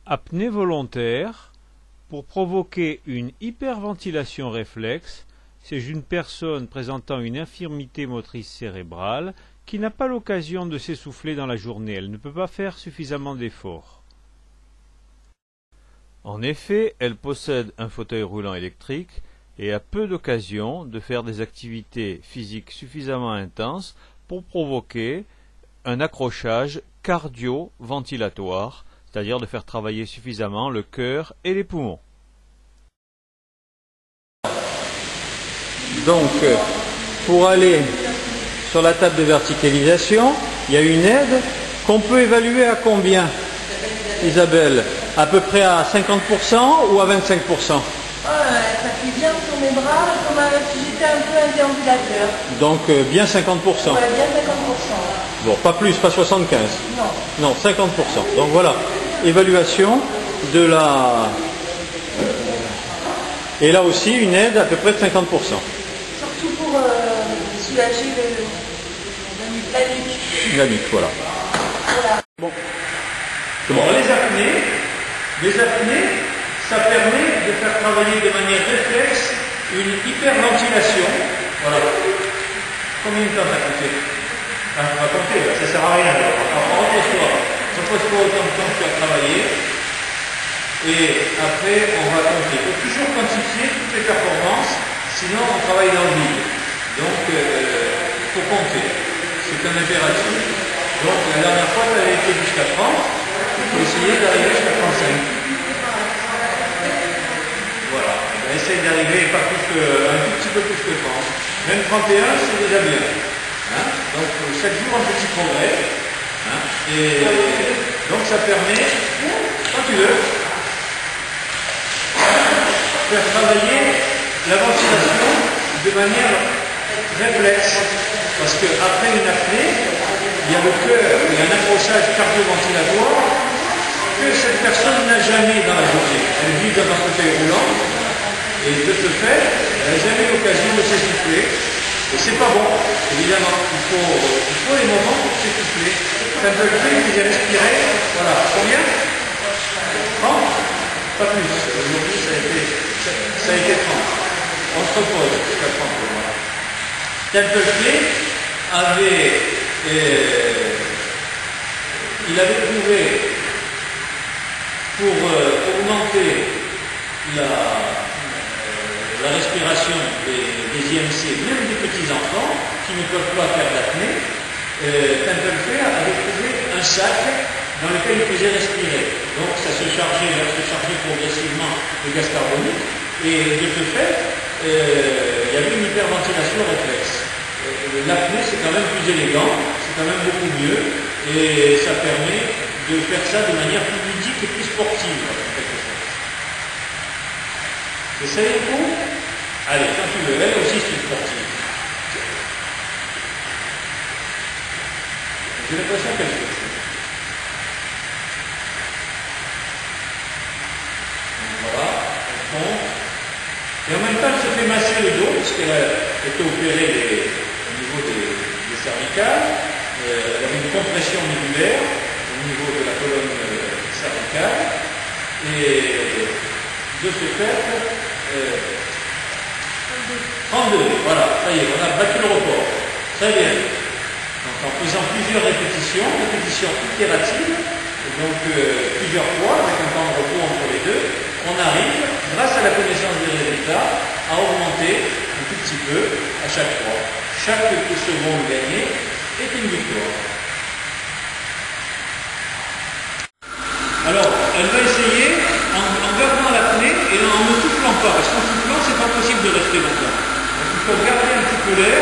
Apnée volontaire. Pour provoquer une hyperventilation réflexe, c'est une personne présentant une infirmité motrice cérébrale qui n'a pas l'occasion de s'essouffler dans la journée. Elle ne peut pas faire suffisamment d'efforts. En effet, elle possède un fauteuil roulant électrique et a peu d'occasion de faire des activités physiques suffisamment intenses pour provoquer un accrochage cardio-ventilatoire, c'est-à-dire de faire travailler suffisamment le cœur et les poumons. Donc, pour aller sur la table de verticalisation, il y a une aide qu'on peut évaluer à combien, Isabelle? À peu près à 50% ou à 25%? Ça fait bien sur mes bras, comme si j'étais un peu un déambulateur. Donc, bien 50%. Ouais, bien 50%. Bon, pas plus, pas 75. Non. Non, 50%. Donc voilà, évaluation de la... Et là aussi, une aide à peu près de 50%. Surtout pour soulager la nuque. La nuque, voilà. Bon. Alors, les apnées, ça permet de faire travailler de manière réflexe une hyperventilation. Voilà. Combien de temps ça a coûté? On va compter, ça ne sert à rien. Repose-toi. Repose-toi autant de temps que tu as travaillé. Et après, on va compter. Il faut toujours quantifier toutes les performances, sinon on travaille dans le vide. Donc, il faut compter. C'est un impératif. Donc, la dernière fois, tu avais été jusqu'à 30. Il faut essayer d'arriver jusqu'à 35. Voilà. Essaye d'arriver pas plus que, un tout petit peu plus que 30. Même 31, c'est déjà bien. Hein? Donc, chaque jour, un petit progrès. Hein? Et donc, ça permet, quand tu veux, faire travailler la ventilation de manière réflexe. Parce qu'après une apnée, il y a le cœur, il y a un accrochage cardio-ventilatoire que cette personne n'a jamais dans la journée. Elle vit dans un fauteuil roulant et de ce fait, elle n'a jamais l'occasion de s'essouffler. Et c'est pas bon, évidemment. Il faut les moments pour s'essouffler. Ça me fait que j'ai respiré. Voilà. Combien? 30? Pas plus. Aujourd'hui, ça a été 30. On se repose jusqu'à 30. Voilà. Templeton il avait trouvé pour augmenter la respiration des IMC, même des petits-enfants qui ne peuvent pas faire d'apnée, Templeton avait trouvé un sac dans lequel il faisait respirer. Donc ça se chargeait progressivement de gaz carbonique et de ce fait, il y avait une hyperventilation réflexe. L'apnée c'est quand même plus élégant, c'est quand même beaucoup mieux et ça permet de faire ça de manière plus ludique et plus sportive en quelque sorte. Essayez vous? Allez, quand tu veux, elle aussi c'est sportive. J'ai l'impression qu'elle se fait. Voilà, elle compte. Et en même temps, elle se fait masser le dos, puisqu'elle a été opérée au niveau des cervicales. Elle avait une compression musculaire au niveau de la colonne cervicale. Et de ce fait, 32, voilà, ça y est, on a battu le record. Très bien. Donc en faisant plusieurs répétitions itératives, donc plusieurs fois, avec un temps de repos entre les deux, on arrive, grâce à la connaissance des résultats, à augmenter un tout petit peu à chaque fois. Chaque seconde gagnée est une victoire. Alors, elle va essayer en gardant l'apnée et en ne soufflant pas, parce qu'en soufflant, c'est pas possible de rester longtemps. Donc il faut garder un petit peu l'air.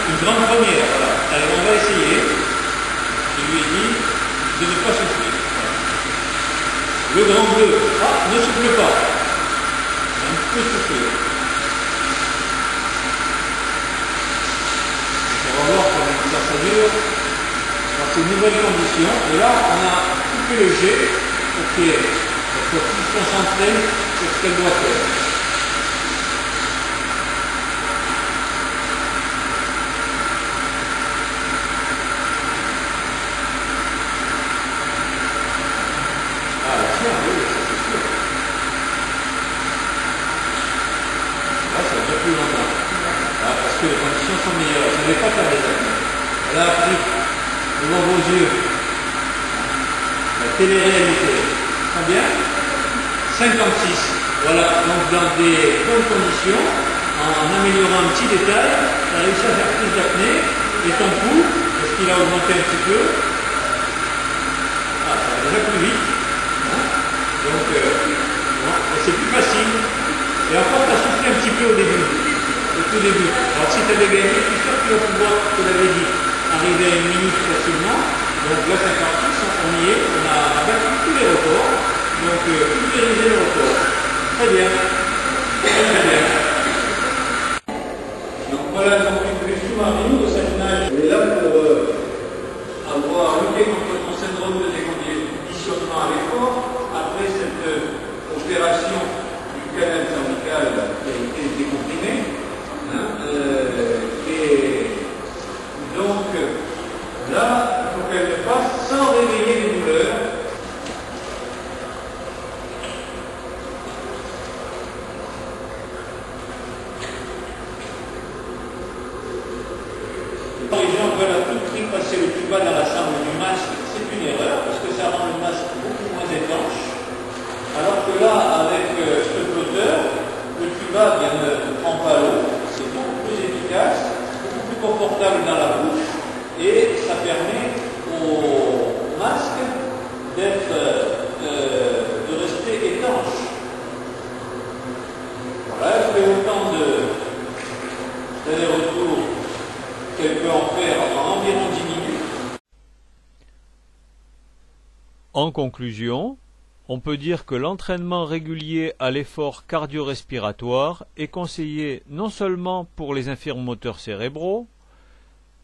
Une grande première, voilà. Alors on va essayer. Je lui ai dit de ne pas souffler. Le grand bleu, ne souffle pas. Un peu souffler. On va voir comment ça dure. Dans ces nouvelles conditions. Et là, on a coupé le jet pour qu'elle soit plus concentrée sur ce qu'elle doit faire. n'avez pas tardé. Elle a appris devant vos yeux la télé-réalité. Combien? 56. Voilà, donc dans des bonnes conditions, en améliorant un petit détail, elle a réussi à faire plus d'apnée. Et ton pouls, est-ce qu'il a augmenté un petit peu? Ah, ça va déjà plus vite. Hein? Donc, bon, c'est plus facile. Et encore, tu as soufflé un petit peu au début. Au tout début. Alors, si tu avais gagné, je suis sûr que tu vas pouvoir, je te l'avais dit, arriver à 1 minute facilement. Donc là, 56, on y est. On a battu tous les records. Donc, pulvériser le record. Très bien. Très bien. Donc, voilà, donc, une sous-marine de cette nage. Elle est là pour avoir lutté contre ton syndrome de déconditionnement à l'effort après cette opération du canal cervical qui a été décomprimé. Hein, et donc, là, il faut qu'elle le fasse sans réveiller les douleurs. Les gens veulent à tout prix passer le tuba dans la chambre du masque, c'est une erreur parce que ça rend le masque beaucoup moins étanche. Alors que là, avec ce flotteur, le tuba ne prend pas l'eau, c'est beaucoup plus efficace, beaucoup plus confortable dans la bouche et ça permet au masque de rester étanche. Voilà, elle fait autant d'aller-retour qu'elle peut en faire en environ 10 minutes. En conclusion, on peut dire que l'entraînement régulier à l'effort cardio-respiratoire est conseillé non seulement pour les infirmes moteurs cérébraux,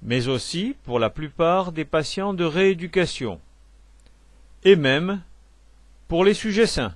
mais aussi pour la plupart des patients de rééducation, et même pour les sujets sains.